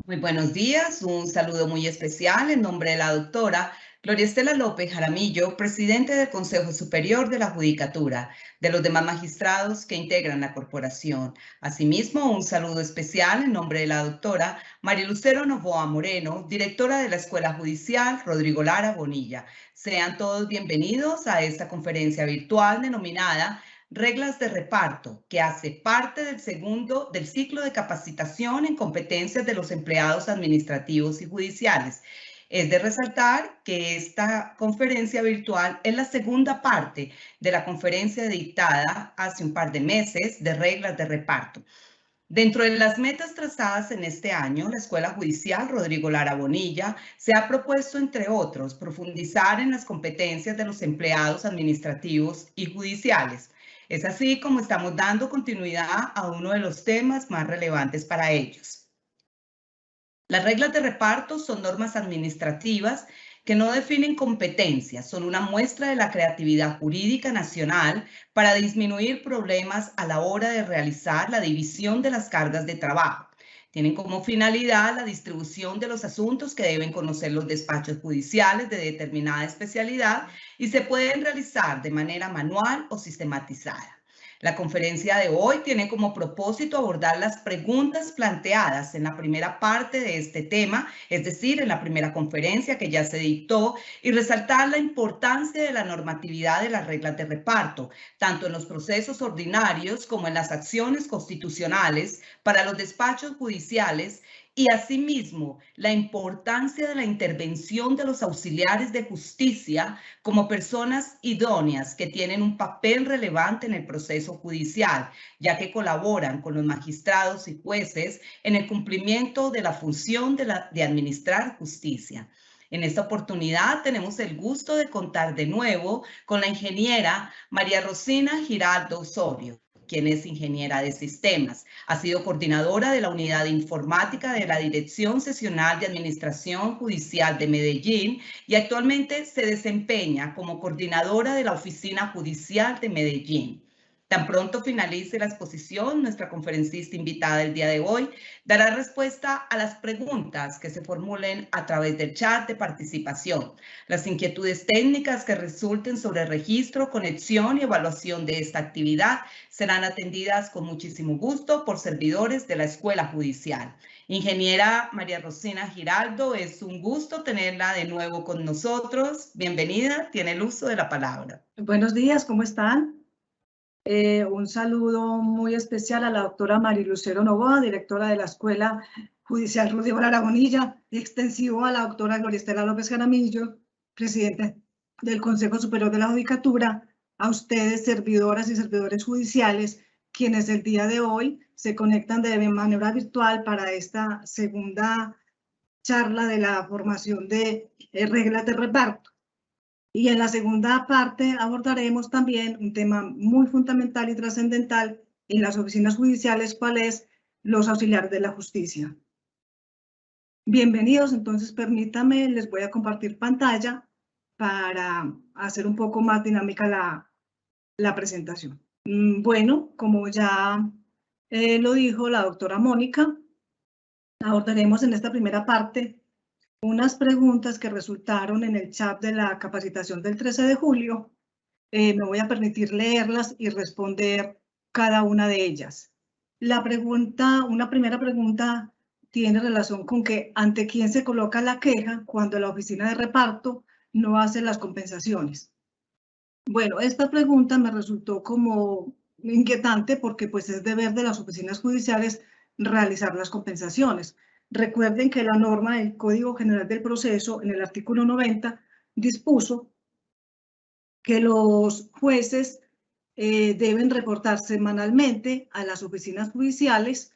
Muy buenos días, un saludo muy especial en nombre de la doctora Gloria Estela López Jaramillo, presidente del Consejo Superior de la Judicatura, de los demás magistrados que integran la corporación. Asimismo, un saludo especial en nombre de la doctora María Lucero Novoa Moreno, directora de la Escuela Judicial Rodrigo Lara Bonilla. Sean todos bienvenidos a esta conferencia virtual denominada Reglas de reparto, que hace parte del ciclo de capacitación en competencias de los empleados administrativos y judiciales. Es de resaltar que esta conferencia virtual es la segunda parte de la conferencia dictada hace un par de meses de reglas de reparto. Dentro de las metas trazadas en este año, la Escuela Judicial Rodrigo Lara Bonilla se ha propuesto, entre otros, profundizar en las competencias de los empleados administrativos y judiciales. Es así como estamos dando continuidad a uno de los temas más relevantes para ellos. Las reglas de reparto son normas administrativas que no definen competencias, son una muestra de la creatividad jurídica nacional para disminuir problemas a la hora de realizar la división de las cargas de trabajo. Tienen como finalidad la distribución de los asuntos que deben conocer los despachos judiciales de determinada especialidad y se pueden realizar de manera manual o sistematizada. La conferencia de hoy tiene como propósito abordar las preguntas planteadas en la primera parte de este tema, es decir, en la primera conferencia que ya se dictó, y resaltar la importancia de la normatividad de las reglas de reparto, tanto en los procesos ordinarios como en las acciones constitucionales para los despachos judiciales, y asimismo la importancia de la intervención de los auxiliares de justicia como personas idóneas que tienen un papel relevante en el proceso judicial, ya que colaboran con los magistrados y jueces en el cumplimiento de la función de administrar justicia. En esta oportunidad tenemos el gusto de contar de nuevo con la ingeniera María Rosina Giraldo Osorio, quien es ingeniera de sistemas. Ha sido coordinadora de la unidad de informática de la Dirección Seccional de Administración Judicial de Medellín y actualmente se desempeña como coordinadora de la Oficina Judicial de Medellín. Tan pronto finalice la exposición, nuestra conferencista invitada del día de hoy dará respuesta a las preguntas que se formulen a través del chat de participación. Las inquietudes técnicas que resulten sobre el registro, conexión y evaluación de esta actividad serán atendidas con muchísimo gusto por servidores de la Escuela Judicial. Ingeniera María Rosina Giraldo, es un gusto tenerla de nuevo con nosotros. Bienvenida, tiene el uso de la palabra. Buenos días, ¿cómo están? Un saludo muy especial a la doctora María Lucero Novoa, directora de la Escuela Judicial Rodrigo Lara Bonilla, y extensivo a la doctora Gloria Estela López Jaramillo, presidente del Consejo Superior de la Judicatura, a ustedes, servidoras y servidores judiciales, quienes el día de hoy se conectan de manera virtual para esta segunda charla de la formación de reglas de reparto. Y en la segunda parte abordaremos también un tema muy fundamental y trascendental en las oficinas judiciales, cuál es los auxiliares de la justicia. Bienvenidos, entonces permítanme, les voy a compartir pantalla para hacer un poco más dinámica la presentación. Bueno, como ya lo dijo la doctora Mónica, abordaremos en esta primera parte unas preguntas que resultaron en el chat de la capacitación del 13 de julio. Me voy a permitir leerlas y responder cada una de ellas. Una primera pregunta tiene relación con que ante quién se coloca la queja cuando la oficina de reparto no hace las compensaciones. Bueno, esta pregunta me resultó como inquietante porque pues es deber de las oficinas judiciales realizar las compensaciones. Recuerden que la norma del Código General del Proceso, en el artículo 90, dispuso que los jueces deben reportar semanalmente a las oficinas judiciales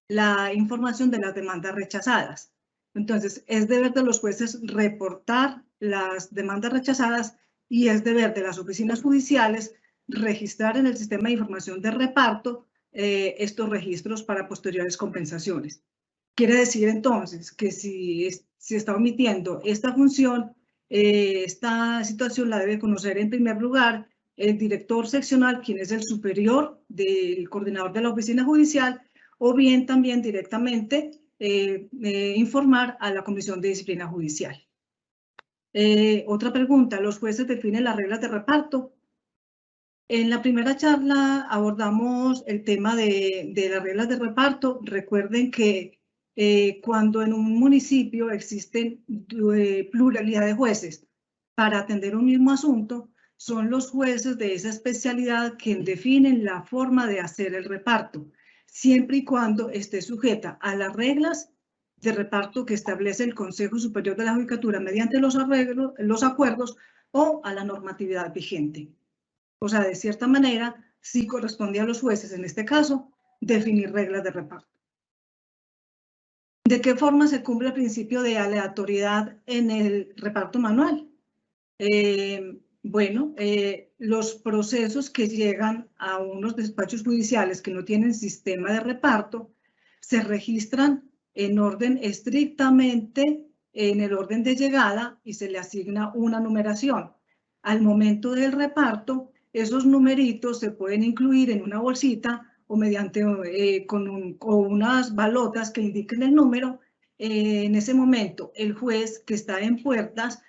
la información de las demandas rechazadas. Entonces, es deber de los jueces reportar las demandas rechazadas y es deber de las oficinas judiciales registrar en el sistema de información de reparto estos registros para posteriores compensaciones. Quiere decir entonces que si está omitiendo esta función, esta situación la debe conocer en primer lugar el director seccional, quien es el superior del coordinador de la oficina judicial, o bien también directamente informar a la Comisión de Disciplina Judicial. Otra pregunta, ¿los jueces definen las reglas de reparto? En la primera charla abordamos el tema de las reglas de reparto. Recuerden que cuando en un municipio existen pluralidad de jueces para atender un mismo asunto, son los jueces de esa especialidad quienes definen la forma de hacer el reparto, siempre y cuando esté sujeta a las reglas de reparto que establece el Consejo Superior de la Judicatura mediante los acuerdos o a la normatividad vigente. O sea, de cierta manera, sí corresponde a los jueces, en este caso, definir reglas de reparto. ¿De qué forma se cumple el principio de aleatoriedad en el reparto manual? Los procesos que llegan a unos despachos judiciales que no tienen sistema de reparto se registran en orden estrictamente en el orden de llegada y se le asigna una numeración. Al momento del reparto, esos numeritos se pueden incluir en una bolsita o mediante con unas balotas que indiquen el número. En ese momento, el juez que está en puertas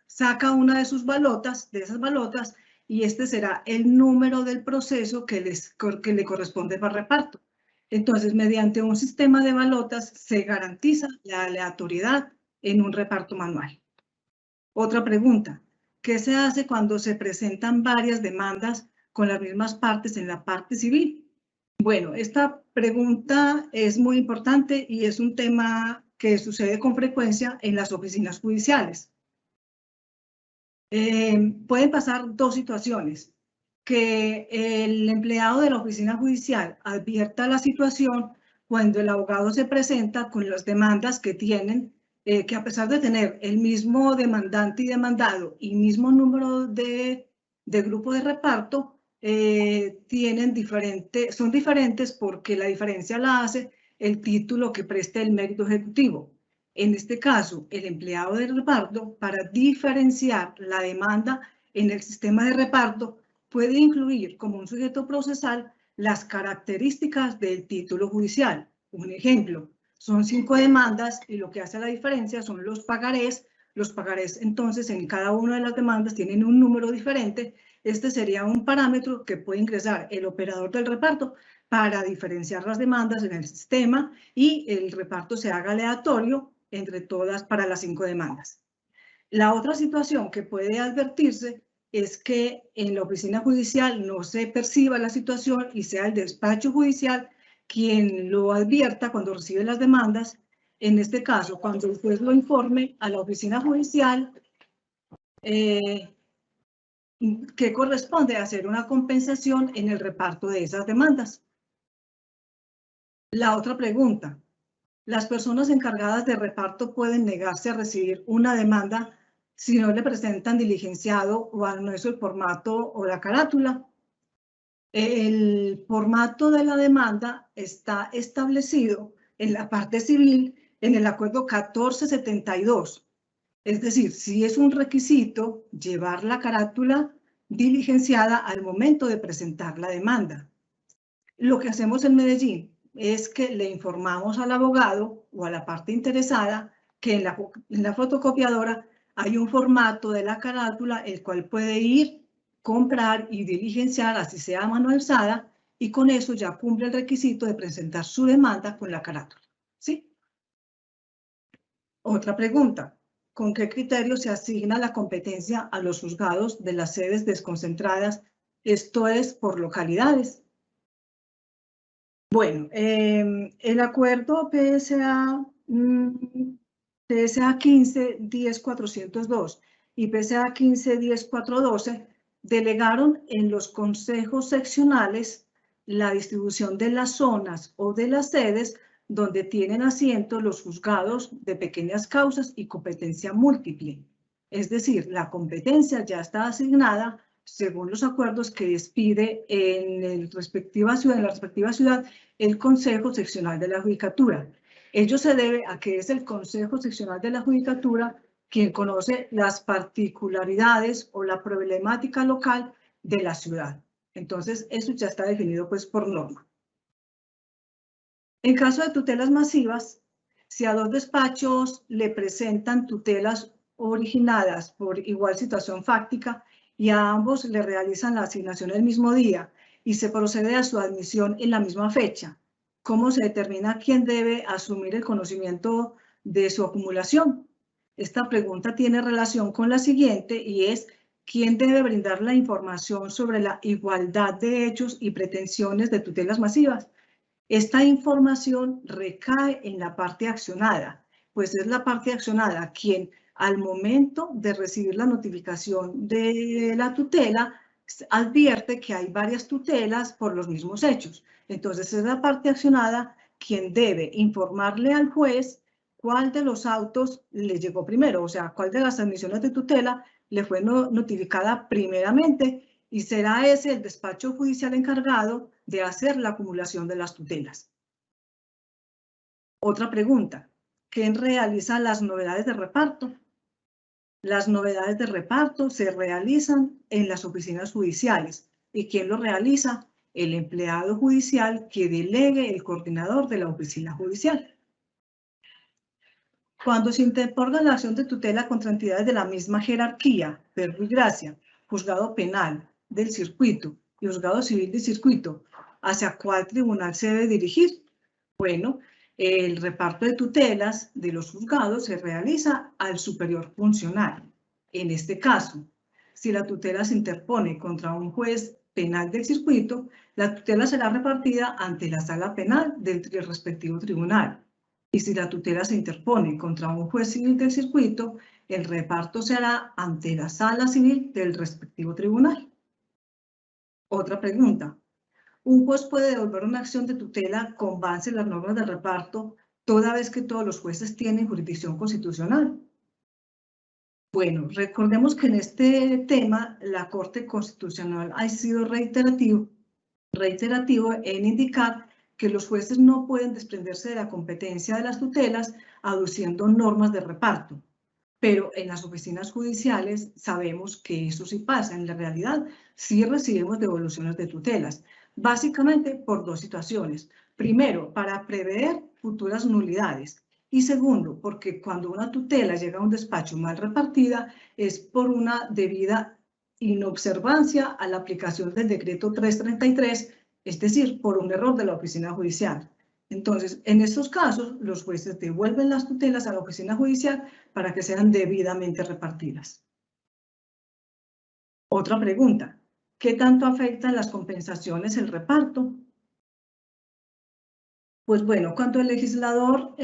saca una de sus balotas, de esas balotas, y este será el número del proceso que le corresponde para reparto. Entonces, mediante un sistema de balotas se garantiza la aleatoriedad en un reparto manual. Otra pregunta, ¿qué se hace cuando se presentan varias demandas con las mismas partes en la parte civil? Bueno, esta pregunta es muy importante y es un tema que sucede con frecuencia en las oficinas judiciales. Pueden pasar dos situaciones, que el empleado de la oficina judicial advierta la situación cuando el abogado se presenta con las demandas que tienen, que a pesar de tener el mismo demandante y demandado y mismo número de grupo de reparto, son diferentes porque la diferencia la hace el título que presta el mérito ejecutivo. En este caso, el empleado del reparto, para diferenciar la demanda en el sistema de reparto, puede incluir como un sujeto procesal las características del título judicial. Un ejemplo, son 5 demandas y lo que hace la diferencia son los pagarés. Los pagarés, entonces, en cada una de las demandas tienen un número diferente. Este sería un parámetro que puede ingresar el operador del reparto para diferenciar las demandas en el sistema y el reparto se haga aleatorio entre todas para las 5 demandas. La otra situación que puede advertirse es que en la oficina judicial no se perciba la situación y sea el despacho judicial quien lo advierta cuando recibe las demandas. En este caso, cuando el juez lo informe a la oficina judicial, que corresponde hacer una compensación en el reparto de esas demandas. La otra pregunta, ¿las personas encargadas de reparto pueden negarse a recibir una demanda si no le presentan diligenciado o anexo el formato o la carátula? El formato de la demanda está establecido en la parte civil en el acuerdo 1472. Es decir, si es un requisito llevar la carátula diligenciada al momento de presentar la demanda. Lo que hacemos en Medellín es que le informamos al abogado o a la parte interesada que en la fotocopiadora hay un formato de la carátula el cual puede ir, comprar y diligenciar, así sea manualizada, y con eso ya cumple el requisito de presentar su demanda con la carátula. ¿Sí? Otra pregunta, ¿con qué criterio se asigna la competencia a los juzgados de las sedes desconcentradas? Esto es por localidades. Bueno, el acuerdo PSA 15-10-402 y PSA 15-10-412 delegaron en los consejos seccionales la distribución de las zonas o de las sedes donde tienen asiento los juzgados de pequeñas causas y competencia múltiple. Es decir, la competencia ya está asignada según los acuerdos que despide en la respectiva ciudad el Consejo Seccional de la Judicatura. Ello se debe a que es el Consejo Seccional de la Judicatura quien conoce las particularidades o la problemática local de la ciudad. Entonces, eso ya está definido pues por norma. En caso de tutelas masivas, si a dos despachos le presentan tutelas originadas por igual situación fáctica y a ambos le realizan la asignación el mismo día y se procede a su admisión en la misma fecha, ¿cómo se determina quién debe asumir el conocimiento de su acumulación? Esta pregunta tiene relación con la siguiente y es: ¿quién debe brindar la información sobre la igualdad de hechos y pretensiones de tutelas masivas? Esta información recae en la parte accionada, pues es la parte accionada quien al momento de recibir la notificación de la tutela advierte que hay varias tutelas por los mismos hechos. Entonces es la parte accionada quien debe informarle al juez cuál de los autos le llegó primero, o sea, cuál de las admisiones de tutela le fue notificada primeramente, y será ese el despacho judicial encargado de hacer la acumulación de las tutelas. Otra pregunta: ¿quién realiza las novedades de reparto? Las novedades de reparto se realizan en las oficinas judiciales. ¿Y quién lo realiza? El empleado judicial que delegue el coordinador de la oficina judicial. Cuando se interponga la acción de tutela contra entidades de la misma jerarquía, verbo y gracia, juzgado penal del circuito y juzgado civil del circuito, ¿hacia cuál tribunal se debe dirigir? Bueno, el reparto de tutelas de los juzgados se realiza al superior funcional. En este caso, si la tutela se interpone contra un juez penal del circuito, la tutela será repartida ante la sala penal del respectivo tribunal. Y si la tutela se interpone contra un juez civil del circuito, el reparto se hará ante la sala civil del respectivo tribunal. Otra pregunta: ¿un juez puede devolver una acción de tutela con base en las normas de reparto toda vez que todos los jueces tienen jurisdicción constitucional? Bueno, recordemos que en este tema la Corte Constitucional ha sido reiterativo en indicar que los jueces no pueden desprenderse de la competencia de las tutelas aduciendo normas de reparto. Pero en las oficinas judiciales sabemos que eso sí pasa. En la realidad, sí recibimos devoluciones de tutelas, básicamente por dos situaciones. Primero, para prever futuras nulidades. Y segundo, porque cuando una tutela llega a un despacho mal repartida es por una debida inobservancia a la aplicación del decreto 333, es decir, por un error de la oficina judicial. Entonces, en estos casos, los jueces devuelven las tutelas a la oficina judicial para que sean debidamente repartidas. Otra pregunta: ¿qué tanto afectan las compensaciones el reparto? Pues bueno, cuando el legislador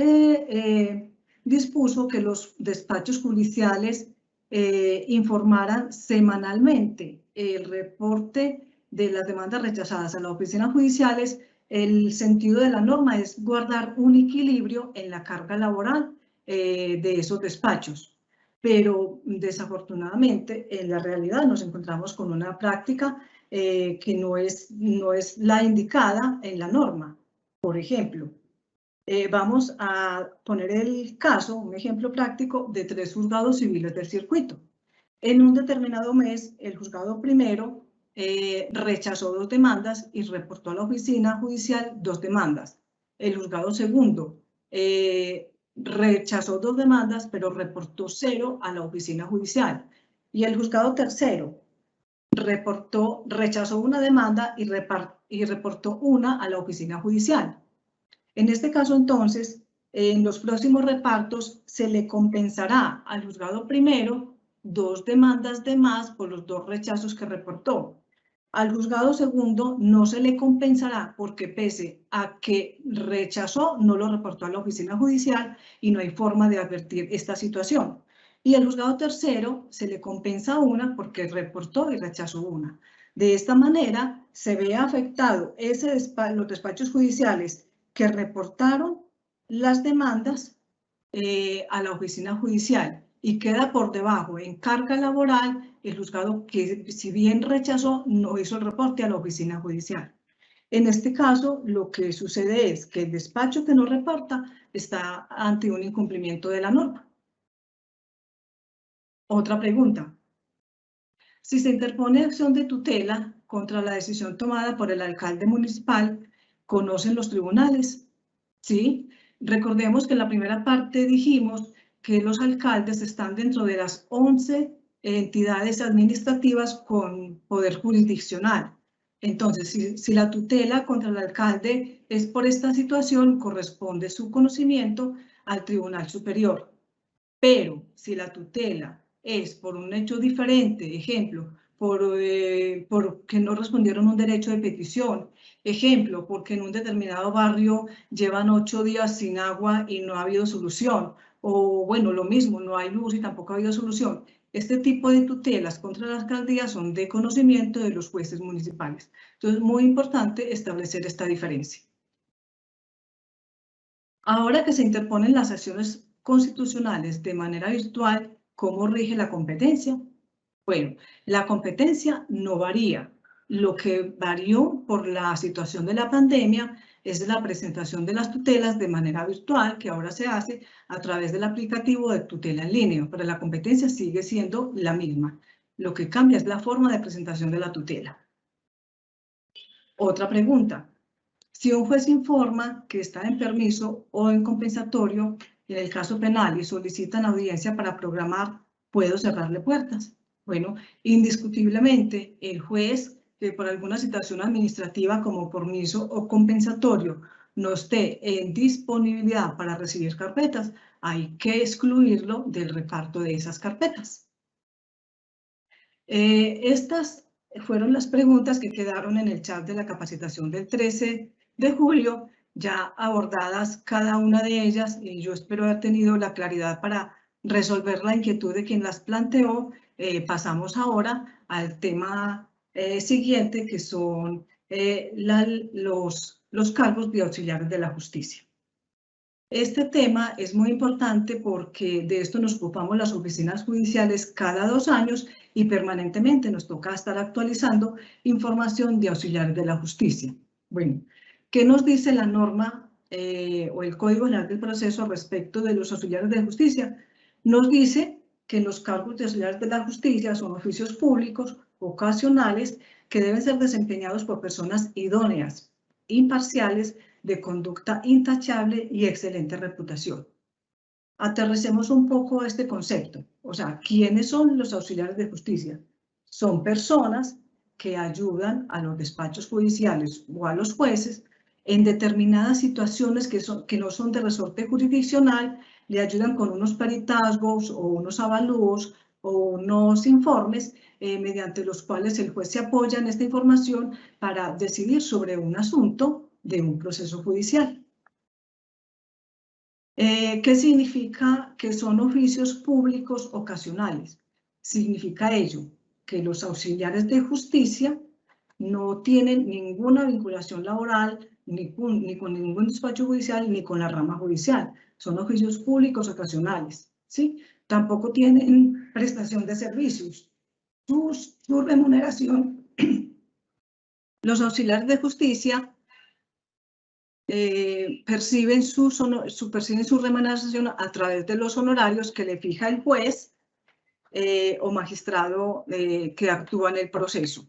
dispuso que los despachos judiciales informaran semanalmente el reporte de las demandas rechazadas a las oficinas judiciales, el sentido de la norma es guardar un equilibrio en la carga laboral de esos despachos. Pero desafortunadamente en la realidad nos encontramos con una práctica que no es la indicada en la norma. Por ejemplo, vamos a poner el caso, un ejemplo práctico de 3 juzgados civiles del circuito. En un determinado mes, el juzgado primero rechazó 2 demandas y reportó a la oficina judicial 2 demandas. El juzgado segundo rechazó 2 demandas, pero reportó 0 a la oficina judicial. Y el juzgado tercero rechazó 1 demanda y reportó 1 a la oficina judicial. En este caso, entonces, en los próximos repartos se le compensará al juzgado primero 2 demandas de más por los 2 rechazos que reportó. Al juzgado segundo no se le compensará porque pese a que rechazó, no lo reportó a la oficina judicial y no hay forma de advertir esta situación. Y al juzgado tercero se le compensa 1 porque reportó y rechazó 1. De esta manera se ve afectado los despachos judiciales que reportaron las demandas a la oficina judicial y queda por debajo en carga laboral el juzgado que, si bien rechazó, no hizo el reporte a la oficina judicial. En este caso, lo que sucede es que el despacho que no reporta está ante un incumplimiento de la norma. Otra pregunta: si se interpone acción de tutela contra la decisión tomada por el alcalde municipal, ¿conocen los tribunales? ¿sí? Recordemos que en la primera parte dijimos que los alcaldes están dentro de las 11 entidades administrativas con poder jurisdiccional. Entonces, si la tutela contra el alcalde es por esta situación, corresponde su conocimiento al Tribunal Superior. Pero si la tutela es por un hecho diferente, ejemplo, porque no respondieron a un derecho de petición, ejemplo, porque en un determinado barrio llevan 8 días sin agua y no ha habido solución, o bueno, lo mismo, no hay luz y tampoco ha habido solución. Este tipo de tutelas contra la alcaldía son de conocimiento de los jueces municipales. Entonces, es muy importante establecer esta diferencia. Ahora que se interponen las acciones constitucionales de manera virtual, ¿cómo rige la competencia? Bueno, la competencia no varía. Lo que varió por la situación de la pandemia es la presentación de las tutelas de manera virtual, que ahora se hace a través del aplicativo de tutela en línea, pero la competencia sigue siendo la misma. Lo que cambia es la forma de presentación de la tutela. Otra pregunta. Si un juez informa que está en permiso o en compensatorio, en el caso penal, y solicitan audiencia para programar, ¿puedo cerrarle puertas? Bueno, indiscutiblemente, el juez que por alguna situación administrativa como permiso o compensatorio no esté en disponibilidad para recibir carpetas, hay que excluirlo del reparto de esas carpetas. Estas fueron las preguntas que quedaron en el chat de la capacitación del 13 de julio, ya abordadas cada una de ellas, y yo espero haber tenido la claridad para resolver la inquietud de quien las planteó. Pasamos ahora al tema siguiente, que son los cargos de auxiliares de la justicia. Este tema es muy importante porque de esto nos ocupamos las oficinas judiciales cada 2 años y permanentemente nos toca estar actualizando información de auxiliares de la justicia. Bueno, ¿qué nos dice la norma o el Código General del Proceso respecto de los auxiliares de justicia? Nos dice que los cargos de auxiliares de la justicia son oficios públicos ocasionales que deben ser desempeñados por personas idóneas, imparciales, de conducta intachable y excelente reputación. Aterricemos un poco este concepto. O sea, ¿quiénes son los auxiliares de justicia? Son personas que ayudan a los despachos judiciales o a los jueces en determinadas situaciones que no son de resorte jurisdiccional, le ayudan con unos peritazgos o unos avalúos o unos informes mediante los cuales el juez se apoya en esta información para decidir sobre un asunto de un proceso judicial. ¿Qué significa que son oficios públicos ocasionales? Significa ello, que los auxiliares de justicia no tienen ninguna vinculación laboral ni con ningún despacho judicial ni con la rama judicial. Son oficios públicos ocasionales, ¿sí? Tampoco tienen prestación de servicios. Su remuneración, los auxiliares de justicia perciben su remuneración a través de los honorarios que le fija el juez o magistrado que actúa en el proceso.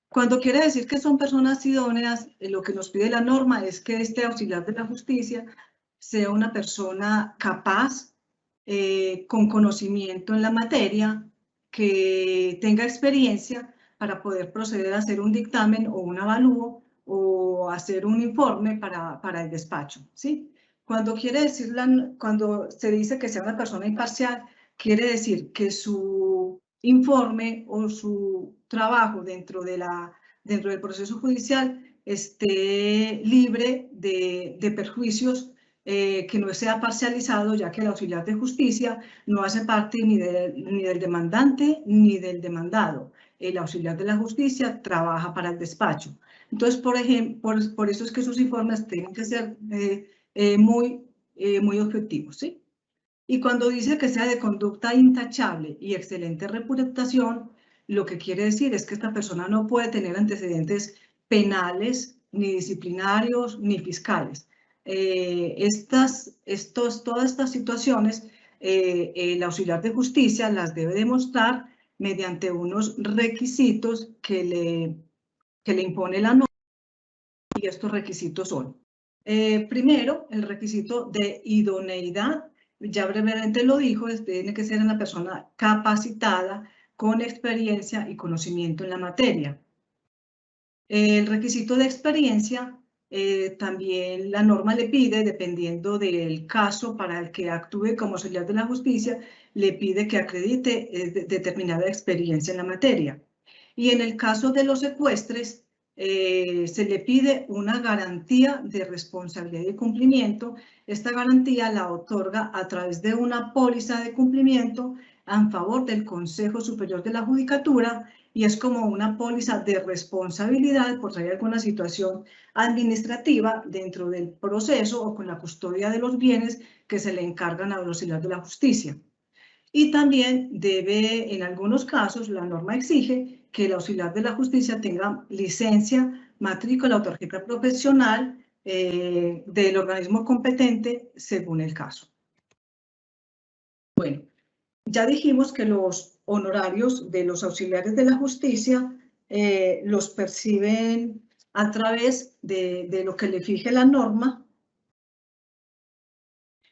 Cuando quiere decir que son personas idóneas, lo que nos pide la norma es que este auxiliar de la justicia sea una persona capaz, con conocimiento en la materia, que tenga experiencia para poder proceder a hacer un dictamen o un avalúo o hacer un informe para el despacho, ¿sí? Cuando se dice que sea una persona imparcial, quiere decir que su informe o su trabajo dentro del proceso judicial esté libre de perjuicios, que no sea parcializado, ya que el auxiliar de justicia no hace parte ni del demandante ni del demandado. El auxiliar de la justicia trabaja para el despacho. Entonces, por ejemplo, por eso es que sus informes tienen que ser muy objetivos, ¿sí? Y cuando dice que sea de conducta intachable y excelente reputación, lo que quiere decir es que esta persona no puede tener antecedentes penales, ni disciplinarios, ni fiscales. Todas estas situaciones, el auxiliar de justicia las debe demostrar mediante unos requisitos que le impone la norma, y estos requisitos son: Primero, el requisito de idoneidad, ya brevemente lo dijo, tiene que ser una persona capacitada, con experiencia y conocimiento en la materia. El requisito de experiencia, también la norma le pide, dependiendo del caso para el que actúe como auxiliar de la justicia, le pide que acredite determinada experiencia en la materia. Y en el caso de los secuestres, se le pide una garantía de responsabilidad y cumplimiento. Esta garantía la otorga a través de una póliza de cumplimiento en favor del Consejo Superior de la Judicatura, y es como una póliza de responsabilidad por si hay alguna situación administrativa dentro del proceso o con la custodia de los bienes que se le encargan al auxiliar de la justicia. Y también debe, en algunos casos, la norma exige que el auxiliar de la justicia tenga licencia, matrícula o tarjeta profesional del organismo competente según el caso. Bueno, ya dijimos que los honorarios de los auxiliares de la justicia los perciben a través de lo que le fije la norma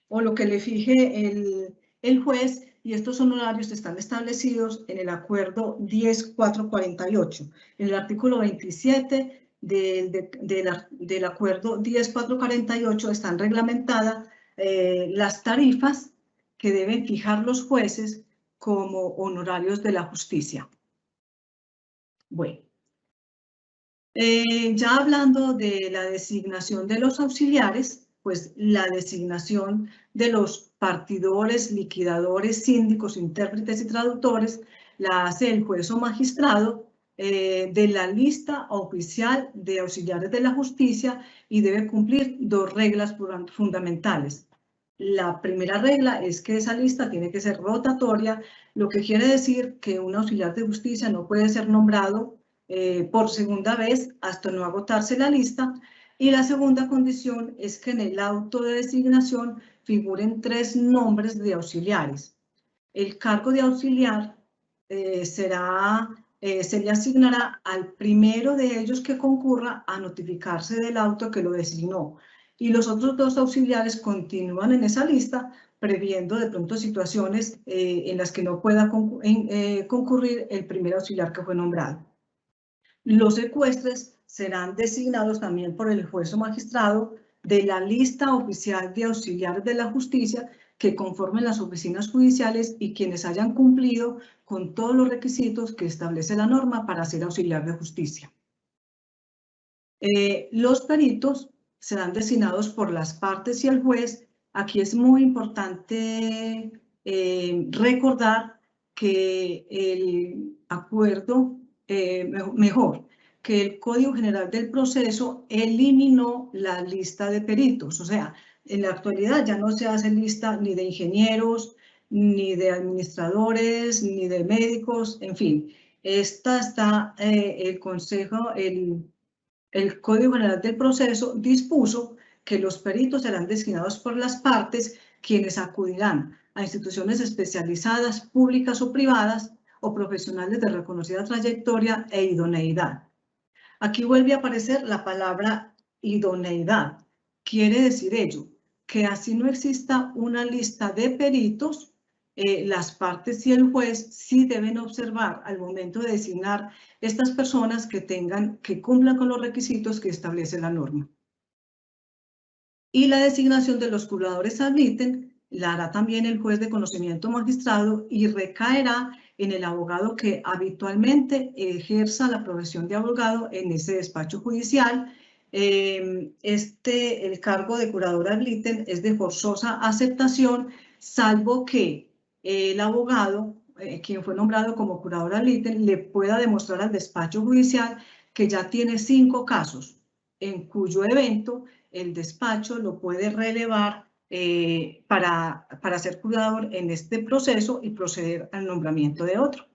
o lo que le fije el juez, y estos honorarios están establecidos en el acuerdo 10448. En el artículo 27 del acuerdo 10448 están reglamentadas las tarifas que deben fijar los jueces como honorarios de la justicia. Bueno, ya hablando de la designación de los auxiliares, pues la designación de los partidores, liquidadores, síndicos, intérpretes y traductores la hace el juez o magistrado de la lista oficial de auxiliares de la justicia, y debe cumplir dos reglas fundamentales. La primera regla es que esa lista tiene que ser rotatoria, lo que quiere decir que un auxiliar de justicia no puede ser nombrado por segunda vez hasta no agotarse la lista. Y la segunda condición es que en el auto de designación figuren 3 nombres de auxiliares. El cargo de auxiliar se le asignará al primero de ellos que concurra a notificarse del auto que lo designó, y los otros 2 auxiliares continúan en esa lista, previendo de pronto situaciones en las que no pueda concurrir el primer auxiliar que fue nombrado. Los secuestres serán designados también por el juez o magistrado de la lista oficial de auxiliares de la justicia que conformen las oficinas judiciales y quienes hayan cumplido con todos los requisitos que establece la norma para ser auxiliar de justicia. Los peritos serán designados por las partes y el juez. Aquí es muy importante recordar que el acuerdo, que el Código General del Proceso eliminó la lista de peritos. O sea, en la actualidad ya no se hace lista ni de ingenieros, ni de administradores, ni de médicos, en fin. Esta está, el Código General del Proceso dispuso que los peritos serán designados por las partes, quienes acudirán a instituciones especializadas, públicas o privadas, o profesionales de reconocida trayectoria e idoneidad. Aquí vuelve a aparecer la palabra idoneidad. Quiere decir ello, que así no exista una lista de peritos, las partes y el juez sí deben observar al momento de designar estas personas que cumplan con los requisitos que establece la norma. Y la designación de los curadores ad litem la hará también el juez de conocimiento magistrado y recaerá en el abogado que habitualmente ejerza la profesión de abogado en ese despacho judicial. El cargo de curador ad litem es de forzosa aceptación, salvo que el abogado, quien fue nombrado como curador ad litem, le pueda demostrar al despacho judicial que ya tiene 5 casos, en cuyo evento el despacho lo puede relevar para ser curador en este proceso y proceder al nombramiento de otro.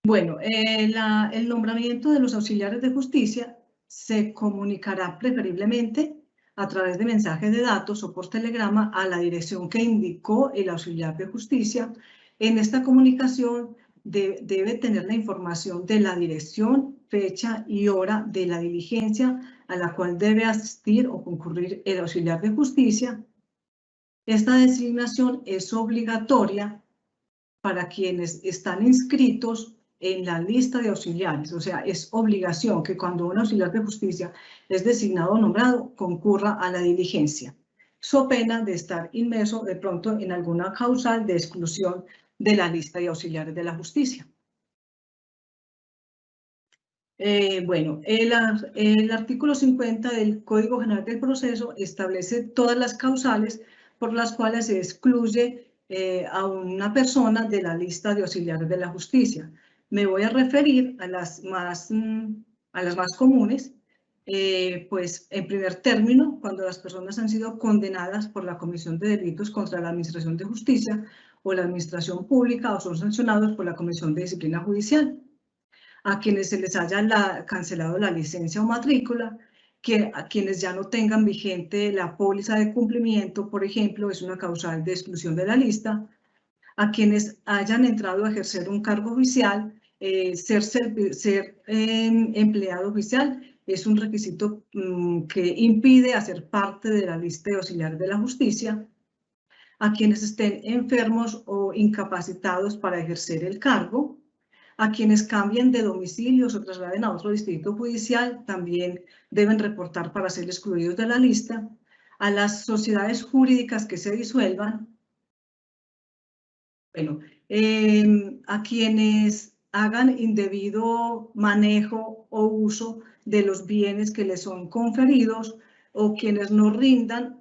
Bueno, el nombramiento de los auxiliares de justicia se comunicará preferiblemente a través de mensajes de datos o por telegrama a la dirección que indicó el auxiliar de justicia. En esta comunicación debe tener la información de la dirección fecha y hora de la diligencia a la cual debe asistir o concurrir el auxiliar de justicia. Esta designación es obligatoria para quienes están inscritos en la lista de auxiliares, o sea, es obligación que cuando un auxiliar de justicia es designado o nombrado, concurra a la diligencia, so pena de estar inmerso de pronto en alguna causal de exclusión de la lista de auxiliares de la justicia. Bueno, el artículo 50 del Código General del Proceso establece todas las causales por las cuales se excluye a una persona de la lista de auxiliares de la justicia. Me voy a referir a las más comunes, pues en primer término, cuando las personas han sido condenadas por la comisión de delitos contra la Administración de Justicia o la Administración Pública o son sancionados por la Comisión de Disciplina Judicial, a quienes se les haya cancelado la licencia o matrícula, a quienes ya no tengan vigente la póliza de cumplimiento, por ejemplo, es una causal de exclusión de la lista, a quienes hayan entrado a ejercer un cargo oficial, ser empleado oficial es un requisito que impide hacer parte de la lista de auxiliares de la justicia, a quienes estén enfermos o incapacitados para ejercer el cargo, a quienes cambien de domicilio o se trasladen a otro distrito judicial, también deben reportar para ser excluidos de la lista, a las sociedades jurídicas que se disuelvan, bueno, a quienes hagan indebido manejo o uso de los bienes que les son conferidos o quienes no rindan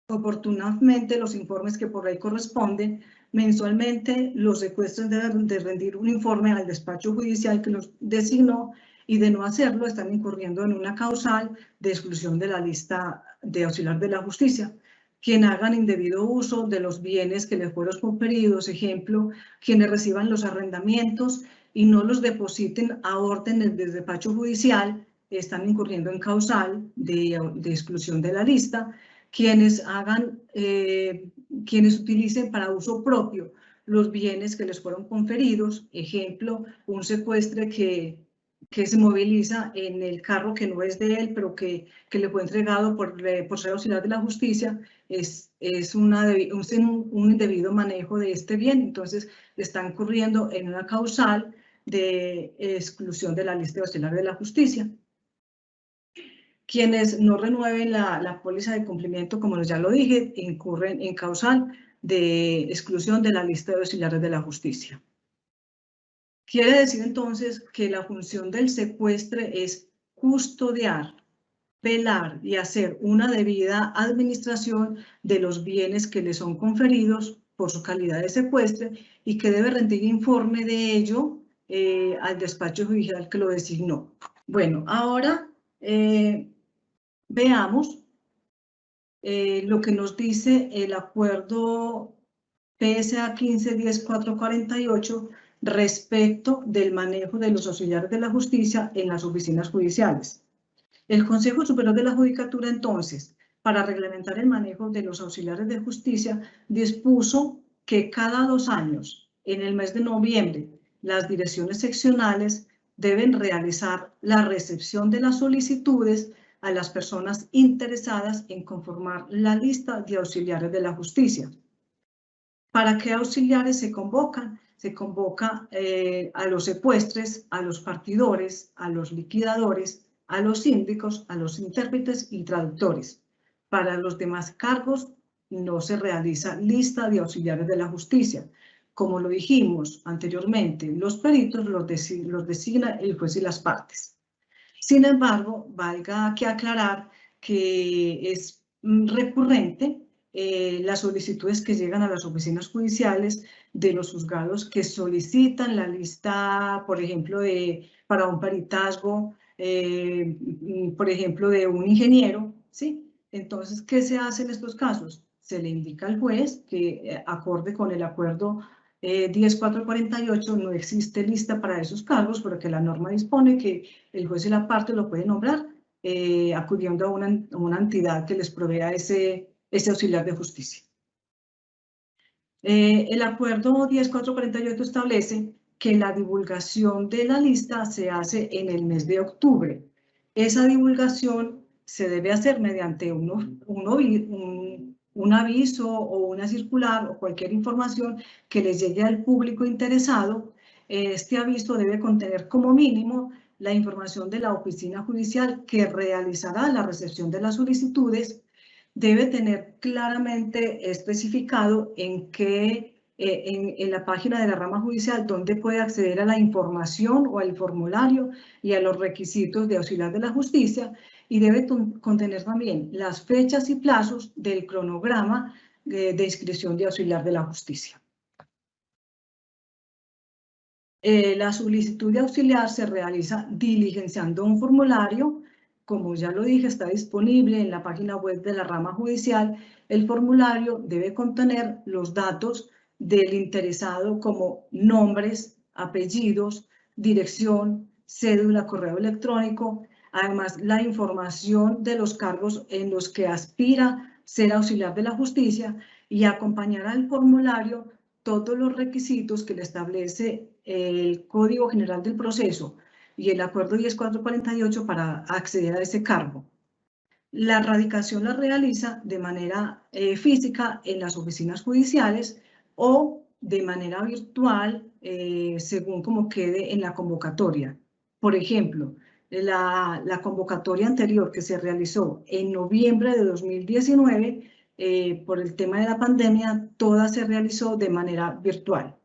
oportunamente los informes que por ley corresponden. Mensualmente, los secuestros deben de rendir un informe al despacho judicial que los designó y de no hacerlo están incurriendo en una causal de exclusión de la lista de auxiliar de la justicia. Quien hagan indebido uso de los bienes que les fueron conferidos, ejemplo, quienes reciban los arrendamientos y no los depositen a orden del despacho judicial, están incurriendo en causal de exclusión de la lista. Quienes utilicen para uso propio los bienes que les fueron conferidos, ejemplo, un secuestre que se moviliza en el carro que no es de él, pero que le fue entregado por ser auxiliar de la justicia, es un indebido manejo de este bien, entonces está incurriendo en una causal de exclusión de la lista de auxiliares de la justicia. Quienes no renueven la póliza de cumplimiento, como ya lo dije, incurren en causal de exclusión de la lista de auxiliares de la justicia. Quiere decir entonces que la función del secuestre es custodiar, velar y hacer una debida administración de los bienes que le son conferidos por su calidad de secuestre y que debe rendir informe de ello al despacho judicial que lo designó. Bueno, ahora veamos lo que nos dice el acuerdo PSA 15-10-448 respecto del manejo de los auxiliares de la justicia en las oficinas judiciales. El Consejo Superior de la Judicatura, entonces, para reglamentar el manejo de los auxiliares de justicia, dispuso que cada 2 años, en el mes de noviembre, las direcciones seccionales deben realizar la recepción de las solicitudes a las personas interesadas en conformar la lista de auxiliares de la justicia. ¿Para qué auxiliares se convocan? Se convoca a los secuestres, a los partidores, a los liquidadores, a los síndicos, a los intérpretes y traductores. Para los demás cargos no se realiza lista de auxiliares de la justicia. Como lo dijimos anteriormente, los peritos los designa el juez y las partes. Sin embargo, valga que aclarar que es recurrente las solicitudes que llegan a las oficinas judiciales de los juzgados que solicitan la lista, por ejemplo, para un peritazgo, por ejemplo, de un ingeniero, ¿sí? Entonces, ¿qué se hace en estos casos? Se le indica al juez que, acorde con el acuerdo 10.448, no existe lista para esos cargos, pero que la norma dispone que el juez y la parte lo pueden nombrar acudiendo a una entidad que les provea ese auxiliar de justicia. El acuerdo 10.448 establece que la divulgación de la lista se hace en el mes de octubre. Esa divulgación se debe hacer mediante un aviso o una circular o cualquier información que les llegue al público interesado. Este aviso debe contener como mínimo la información de la oficina judicial que realizará la recepción de las solicitudes. Debe tener claramente especificado en la página de la rama judicial donde puede acceder a la información o al formulario y a los requisitos de auxiliar de la justicia, y debe contener también las fechas y plazos del cronograma de inscripción de auxiliar de la justicia. La solicitud de auxiliar se realiza diligenciando un formulario. Como ya lo dije, está disponible en la página web de la rama judicial. El formulario debe contener los datos del interesado como nombres, apellidos, dirección, cédula, correo electrónico, además la información de los cargos en los que aspira ser auxiliar de la justicia, y acompañar al formulario todos los requisitos que le establece el Código General del Proceso y el Acuerdo 10448 para acceder a ese cargo. La radicación la realiza de manera física en las oficinas judiciales o de manera virtual, según como quede en la convocatoria. Por ejemplo, la convocatoria anterior que se realizó en noviembre de 2019, por el tema de la pandemia, toda se realizó de manera virtual.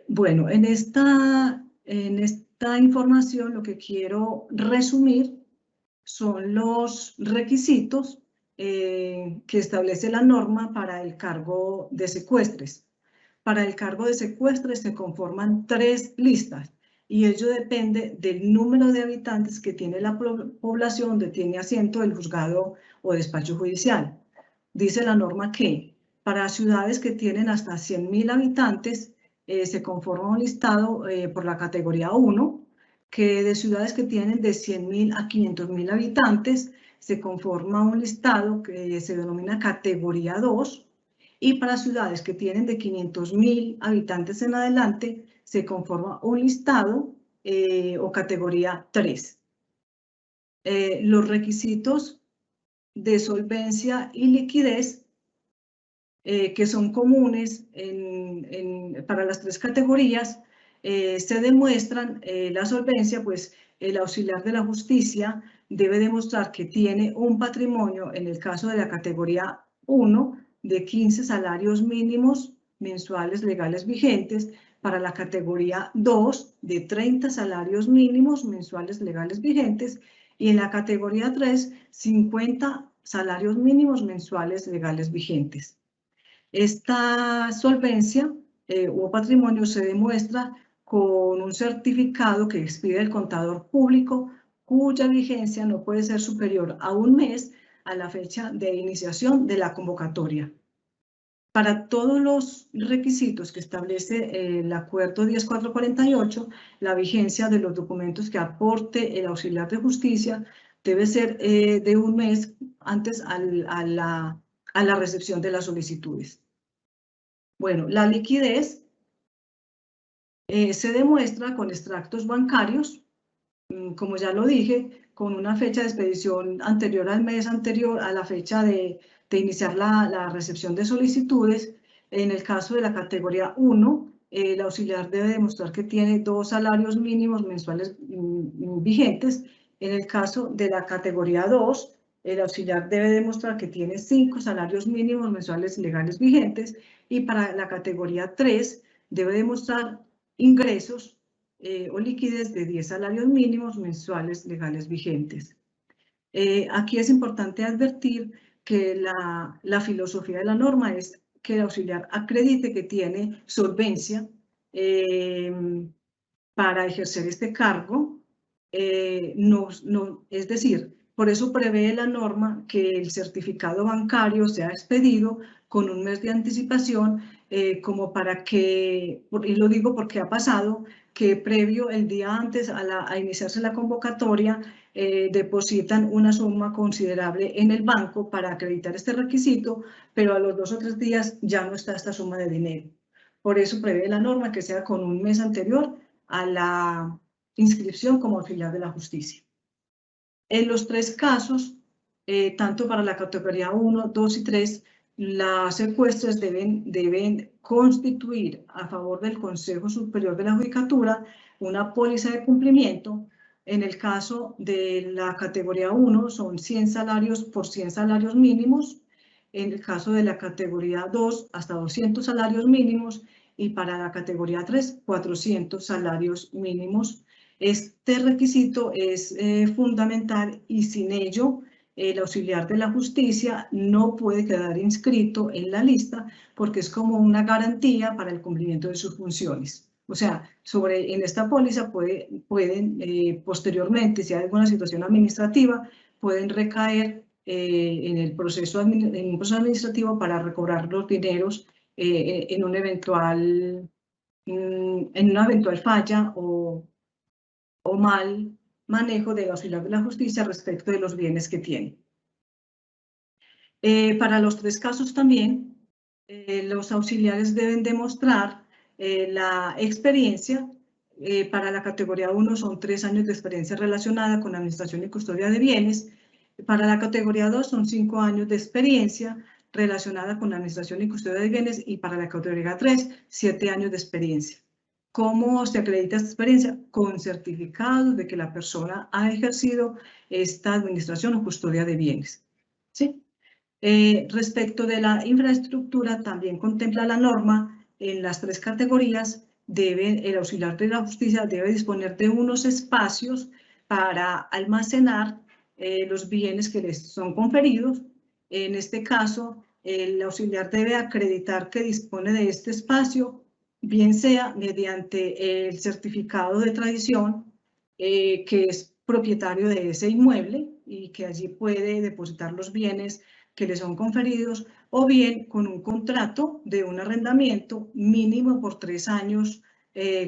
Bueno, en esta información lo que quiero resumir son los requisitos que establece la norma para el cargo de secuestres. Para el cargo de secuestres se conforman 3 listas y ello depende del número de habitantes que tiene la población donde tiene asiento el juzgado o despacho judicial. Dice la norma que para ciudades que tienen hasta 100.000 habitantes se conforma un listado por la categoría 1, que de ciudades que tienen de 100.000 a 500.000 habitantes se conforma un listado que se denomina categoría 2, y para ciudades que tienen de 500.000 habitantes en adelante se conforma un listado o categoría 3. Los requisitos de solvencia y liquidez que son comunes para las 3 categorías, se demuestran la solvencia, pues el auxiliar de la justicia debe demostrar que tiene un patrimonio, en el caso de la categoría 1, de 15 salarios mínimos mensuales legales vigentes, para la categoría 2, de 30 salarios mínimos mensuales legales vigentes, y en la categoría 3, 50 salarios mínimos mensuales legales vigentes. Esta solvencia o patrimonio se demuestra con un certificado que expide el contador público, cuya vigencia no puede ser superior a un mes a la fecha de iniciación de la convocatoria. Para todos los requisitos que establece el Acuerdo 10448, la vigencia de los documentos que aporte el auxiliar de justicia debe ser de un mes antes a la recepción de las solicitudes. Bueno, la liquidez se demuestra con extractos bancarios, como ya lo dije, con una fecha de expedición anterior al mes anterior a la fecha de iniciar la recepción de solicitudes. En el caso de la categoría 1, el auxiliar debe demostrar que tiene 2 salarios mínimos mensuales vigentes. En el caso de la categoría 2, el auxiliar debe demostrar que tiene 5 salarios mínimos mensuales legales vigentes, y para la categoría 3 debe demostrar ingresos o liquidez de 10 salarios mínimos mensuales legales vigentes. Aquí es importante advertir que la filosofía de la norma es que el auxiliar acredite que tiene solvencia para ejercer este cargo. Es decir, por eso prevé la norma que el certificado bancario sea expedido con un mes de anticipación como para que, y lo digo porque ha pasado, que previo el día antes a iniciarse la convocatoria, depositan una suma considerable en el banco para acreditar este requisito, pero a los 2 o 3 días ya no está esta suma de dinero. Por eso prevé la norma que sea con un mes anterior a la inscripción como auxiliar de la justicia. En los 3 casos, tanto para la categoría 1, 2 y 3, las secuestras deben constituir a favor del Consejo Superior de la Judicatura una póliza de cumplimiento. En el caso de la categoría 1 son 100 salarios por 100 salarios mínimos. En el caso de la categoría 2, hasta 200 salarios mínimos. Y para la categoría 3, 400 salarios mínimos. Este requisito es fundamental y sin ello el auxiliar de la justicia no puede quedar inscrito en la lista porque es como una garantía para el cumplimiento de sus funciones. O sea, en esta póliza pueden posteriormente, si hay alguna situación administrativa, pueden recaer en un proceso administrativo para recobrar los dineros en una eventual falla o mal manejo del auxiliar de la justicia respecto de los bienes que tiene. Para los 3 casos también, los auxiliares deben demostrar la experiencia. Para la categoría 1 son 3 años de experiencia relacionada con administración y custodia de bienes. Para la categoría 2 son 5 años de experiencia relacionada con administración y custodia de bienes, y para la categoría 3, 7 años de experiencia. ¿Cómo se acredita esta experiencia? Con certificados de que la persona ha ejercido esta administración o custodia de bienes. ¿Sí? Respecto de la infraestructura, también contempla la norma en las 3 categorías. El auxiliar de la justicia debe disponer de unos espacios para almacenar los bienes que les son conferidos. En este caso, el auxiliar debe acreditar que dispone de este espacio, bien sea mediante el certificado de tradición, que es propietario de ese inmueble y que allí puede depositar los bienes que le son conferidos, o bien con un contrato de un arrendamiento mínimo por 3 años,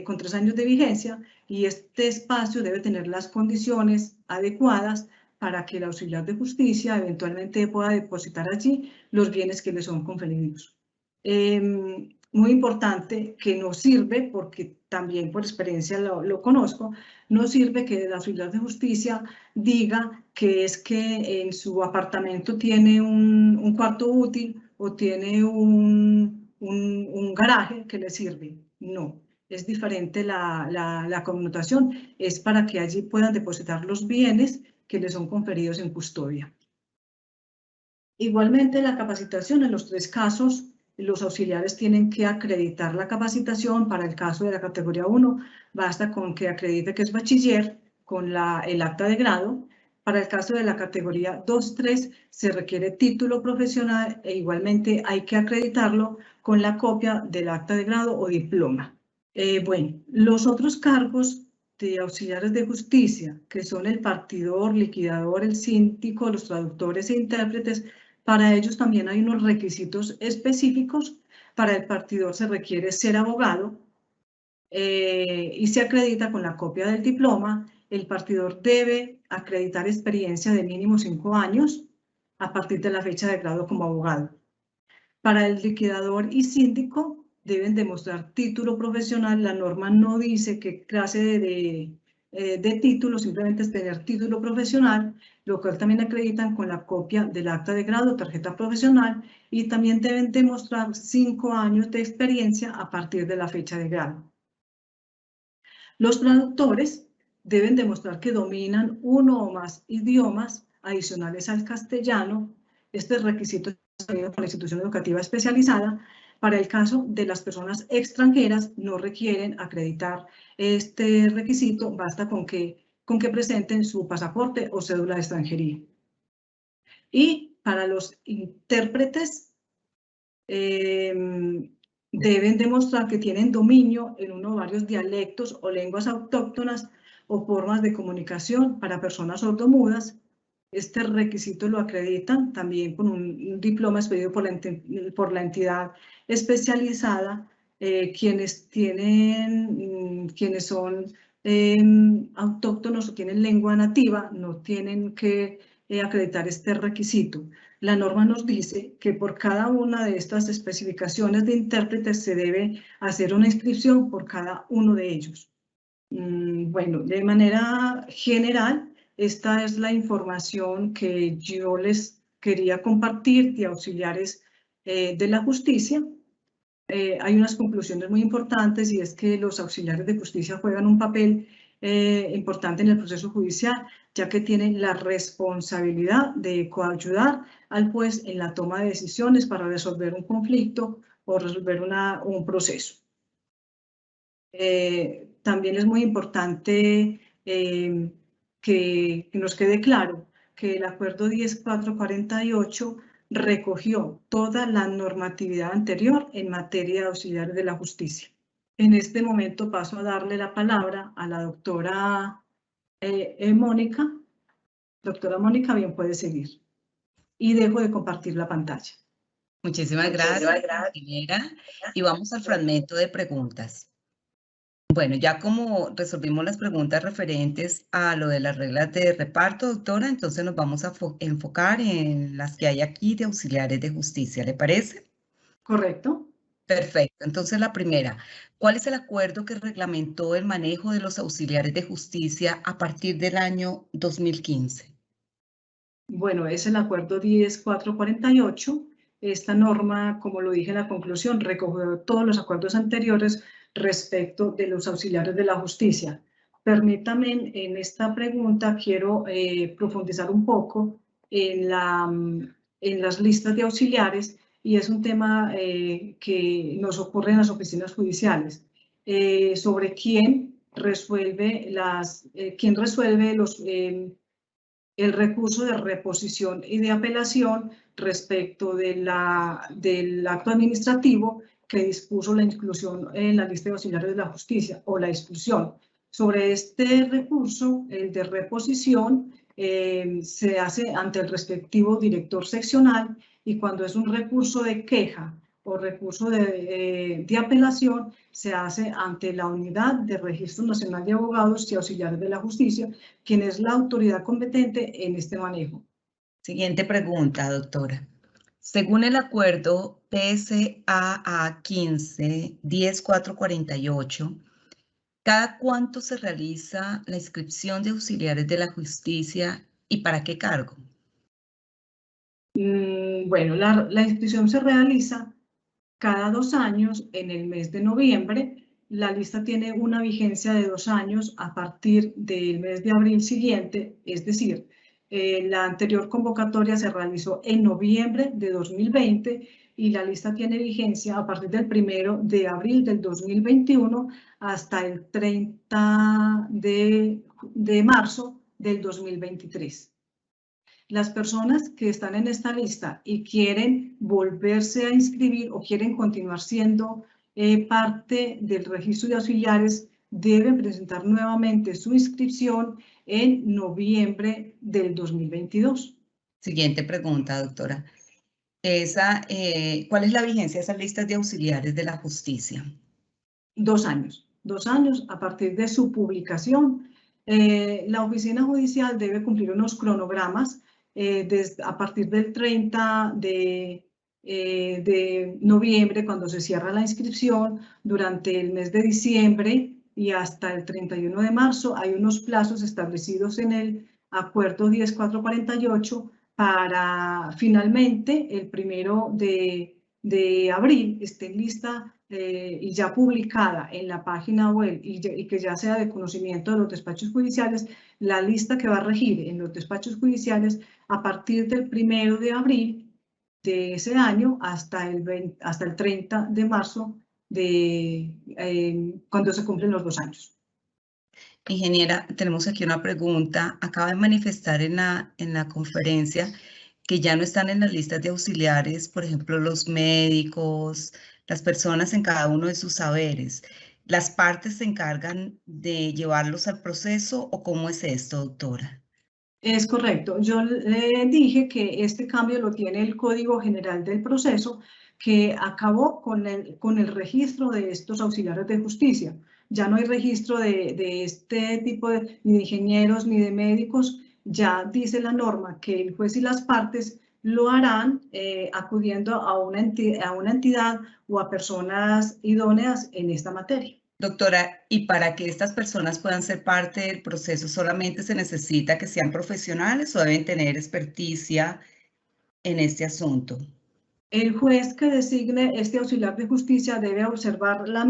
con 3 años de vigencia, y este espacio debe tener las condiciones adecuadas para que el auxiliar de justicia eventualmente pueda depositar allí los bienes que le son conferidos. Muy importante, que no sirve, porque también por experiencia lo conozco, no sirve que el auxiliar de justicia diga que es que en su apartamento tiene un cuarto útil o tiene un garaje que le sirve. No, es diferente la connotación, es para que allí puedan depositar los bienes que le son conferidos en custodia. Igualmente, la capacitación en los 3 casos, los auxiliares tienen que acreditar la capacitación. Para el caso de la categoría 1, basta con que acredite que es bachiller con el acta de grado. Para el caso de la categoría 2-3, se requiere título profesional e igualmente hay que acreditarlo con la copia del acta de grado o diploma. Bueno, los otros cargos de auxiliares de justicia, que son el partidor, liquidador, el síndico, los traductores e intérpretes, para ellos también hay unos requisitos específicos. Para el partidor se requiere ser abogado y se acredita con la copia del diploma. El partidor debe acreditar experiencia de mínimo 5 años a partir de la fecha de grado como abogado. Para el liquidador y síndico deben demostrar título profesional. La norma no dice qué clase de título, simplemente es tener título profesional, lo cual también acreditan con la copia del acta de grado, tarjeta profesional, y también deben demostrar 5 años de experiencia a partir de la fecha de grado. Los traductores deben demostrar que dominan 1 o más idiomas adicionales al castellano. Este requisito está establecido por la institución educativa especializada. Para el caso de las personas extranjeras, no requieren acreditar este requisito, basta con que presenten su pasaporte o cédula de extranjería. Y para los intérpretes, deben demostrar que tienen dominio en uno o varios dialectos o lenguas autóctonas o formas de comunicación para personas sordomudas. Este requisito lo acreditan también con un diploma expedido por la entidad especializada, quienes son autóctonos o tienen lengua nativa, no tienen que acreditar este requisito. La norma nos dice que por cada una de estas especificaciones de intérpretes se debe hacer una inscripción por cada uno de ellos. Bueno, de manera general, esta es la información que yo les quería compartir de auxiliares de la justicia. Hay unas conclusiones muy importantes y es que los auxiliares de justicia juegan un papel importante en el proceso judicial, ya que tienen la responsabilidad de coayudar al juez en la toma de decisiones para resolver un conflicto o resolver un proceso. También es muy importante que nos quede claro que el acuerdo 10448 recogió toda la normatividad anterior en materia de auxiliares de la justicia. En este momento paso a darle la palabra a la doctora Mónica. Doctora Mónica, bien puede seguir. Y dejo de compartir la pantalla. Muchísimas gracias, ingeniera. Y vamos al fragmento de preguntas. Bueno, ya como resolvimos las preguntas referentes a lo de las reglas de reparto, doctora, entonces nos vamos a enfocar en las que hay aquí de auxiliares de justicia, ¿le parece? ¿Correcto? Perfecto. Entonces la primera, ¿cuál es el acuerdo que reglamentó el manejo de los auxiliares de justicia a partir del año 2015? Bueno, es el acuerdo 10448. Esta norma, como lo dije en la conclusión, recogió todos los acuerdos anteriores respecto de los auxiliares de la justicia. Permítame, en esta pregunta quiero profundizar un poco en las listas de auxiliares y es un tema que nos ocurre en las oficinas judiciales sobre quién resuelve el recurso de reposición y de apelación respecto del acto administrativo que dispuso la inclusión en la lista de auxiliares de la justicia o la exclusión. Sobre este recurso, el de reposición, se hace ante el respectivo director seccional y cuando es un recurso de queja o recurso de apelación, se hace ante la Unidad de Registro Nacional de Abogados y Auxiliares de la Justicia, quien es la autoridad competente en este manejo. Siguiente pregunta, doctora. Según el acuerdo PSAA 15-10448, ¿cada cuánto se realiza la inscripción de auxiliares de la justicia y para qué cargo? Bueno, la inscripción se realiza cada 2 años en el mes de noviembre. La lista tiene una vigencia de 2 años a partir del mes de abril siguiente, es decir, la anterior convocatoria se realizó en noviembre de 2020 y la lista tiene vigencia a partir del 1 de abril del 2021 hasta el 30 de marzo del 2023. Las personas que están en esta lista y quieren volverse a inscribir o quieren continuar siendo parte del registro de auxiliares deben presentar nuevamente su inscripción en noviembre del 2022. Siguiente pregunta, doctora. ¿Cuál es la vigencia de esas listas de auxiliares de la justicia? 2 años. 2 años a partir de su publicación. La oficina judicial debe cumplir unos cronogramas a partir del 30 de noviembre, cuando se cierra la inscripción, durante el mes de diciembre y hasta el 31 de marzo. Hay unos plazos establecidos en el acuerdo 10448 para finalmente el 1 de abril esté lista y ya publicada en la página web y que ya sea de conocimiento de los despachos judiciales, la lista que va a regir en los despachos judiciales a partir del 1 de abril de ese año hasta el 30 de marzo cuando se cumplen los 2 años. Ingeniera, tenemos aquí una pregunta. Acaba de manifestar en la conferencia que ya no están en las listas de auxiliares, por ejemplo, los médicos, las personas en cada uno de sus saberes. ¿Las partes se encargan de llevarlos al proceso o cómo es esto, doctora? Es correcto. Yo le dije que este cambio lo tiene el Código General del Proceso, que acabó con el registro de estos auxiliares de justicia. Ya no hay registro de este tipo ni de ingenieros ni de médicos. Ya dice la norma que el juez y las partes lo harán acudiendo a una entidad o a personas idóneas en esta materia. Doctora, y para que estas personas puedan ser parte del proceso, ¿solamente se necesita que sean profesionales o deben tener experticia en este asunto? El juez que designe este auxiliar de justicia debe observar los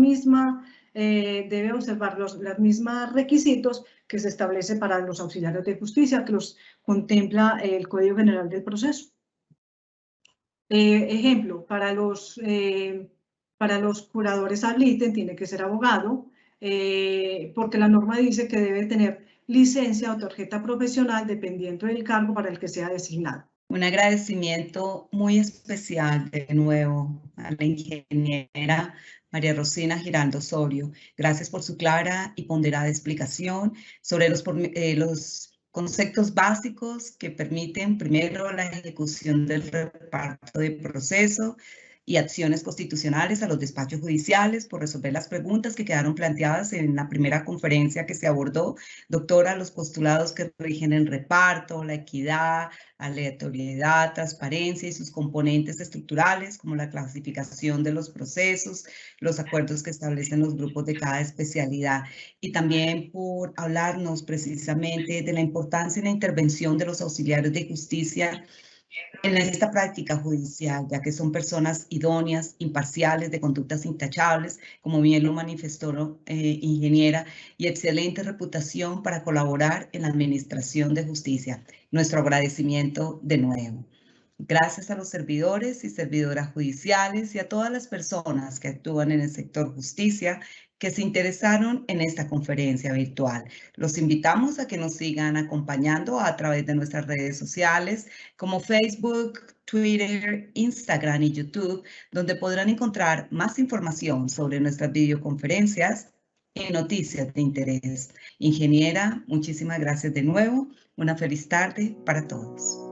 mismos requisitos que se establece para los auxiliares de justicia, que los contempla el Código General del Proceso. Ejemplo, para los curadores ad litem tiene que ser abogado, porque la norma dice que debe tener licencia o tarjeta profesional dependiendo del cargo para el que sea designado. Un agradecimiento muy especial de nuevo a la ingeniera María Rosina Giraldo Osorio. Gracias por su clara y ponderada explicación sobre los conceptos básicos que permiten, primero, la ejecución del reparto de proceso y acciones constitucionales a los despachos judiciales, por resolver las preguntas que quedaron planteadas en la primera conferencia que se abordó. Doctora, los postulados que rigen el reparto, la equidad, aleatoriedad, transparencia y sus componentes estructurales, como la clasificación de los procesos, los acuerdos que establecen los grupos de cada especialidad, y también por hablarnos precisamente de la importancia y la intervención de los auxiliares de justicia en esta práctica judicial, ya que son personas idóneas, imparciales, de conductas intachables, como bien lo manifestó ingeniera, y excelente reputación para colaborar en la administración de justicia. Nuestro agradecimiento de nuevo. Gracias a los servidores y servidoras judiciales y a todas las personas que actúan en el sector justicia que se interesaron en esta conferencia virtual. Los invitamos a que nos sigan acompañando a través de nuestras redes sociales como Facebook, Twitter, Instagram y YouTube, donde podrán encontrar más información sobre nuestras videoconferencias y noticias de interés. Ingeniera, muchísimas gracias de nuevo. Una feliz tarde para todos.